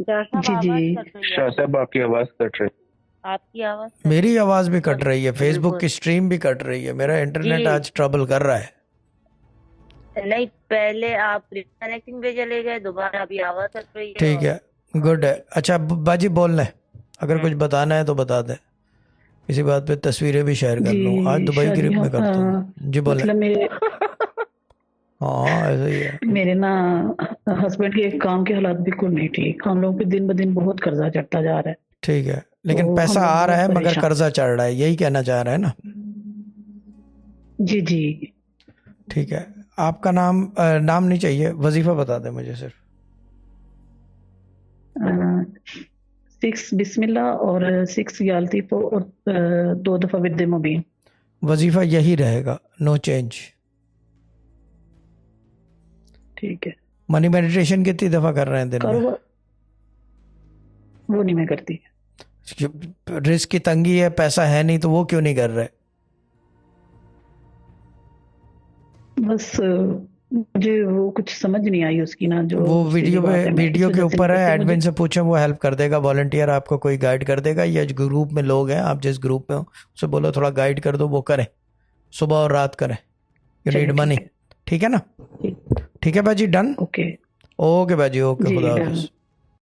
Doctor जी साहब जी। आवाज cut रही है शाह साहब आपकी आवाज कट रही। आपकी आवाज कट मेरी रही है आवाज भी कट मतलब रही है, फेसबुक बिल्कुल की स्ट्रीम भी कट रही है, मेरा इंटरनेट जी आज ट्रबल कर रहा है। नहीं पहले आप रिकनेक्टिंग पे चले गए दोबारा अभी आवाज कट रही है ठीक और है, गुड है। अच्छा बाजी बोल लें, अगर कुछ हम्म बताना है तो बता दे। इसी बात पे तस्वीरें भी शेयर कर लूँ, आज जी दुबई शाह की जी, ट्रिप हम में करता हूँ। जी बोले। मतलब मेरे हाँ ऐसा ही है। मेरे ना हस्बैंड के काम के हालात बिल्कुल नहीं ठीक। हम लोग पे दिन ब दिन बहुत कर्जा चढ़ता जा रहा है। ठीक है, लेकिन तो हम पैसा लोग आ रहा बहुत है मगर परेशान। कर्जा चढ़ रहा है, यही कहना चाह रहा है ना। जी जी। ठीक है, आपका नाम नाम नहीं चाहिए, वजीफा बता दे मुझे सिर्फ। 6 बिस्मिल्लाह और 6 यालती तो और 2 दफा विद मुबीन। वजीफा यही रहेगा, नो चेंज। ठीक है। मनी मेडिटेशन कितनी दफा कर रहे हैं दिन में? कारोबार वो नहीं मैं करती। रिस्क की तंगी है, पैसा है नहीं, तो वो क्यों नहीं कर रहे? बस मुझे वो कुछ समझ नहीं आई उसकी ना, जो वो सीधी वीडियो पे, बात है, मैं इस वीडियो के वजह से नहीं ऊपर है, करती मुझे। एडमिन से पूछे, वो हेल्प कर देगा। वॉलंटियर आपको कोई गाइड कर देगा, या ग्रुप में लोग हैं, आप जिस ग्रुप में हो उसे बोलो थोड़ा गाइड कर दो, वो करें, सुबह और रात करें। यू नीड चलिए मनी। ठीक है। ठीक है ना? ठीक। ठीक है भाजी, डन। ओके। ओके भाजी, ओके, जी खुदा डन। हाफिज।